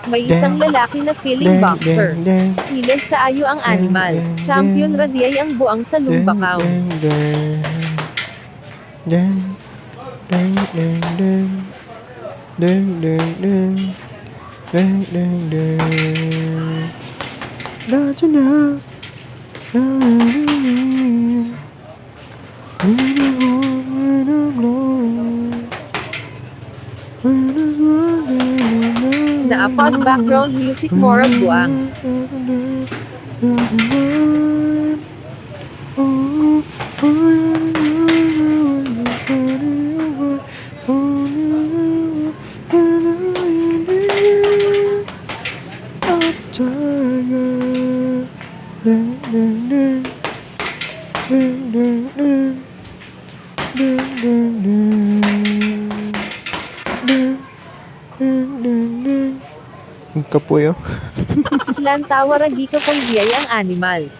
May isang lalaki na feeling boxer. Hiles kaayo ang animal. Champion radiay ang buang sa Lumbakaw. Naapag background music more of buang. Kapuyo. Lantawa ragi ka pang ang animal.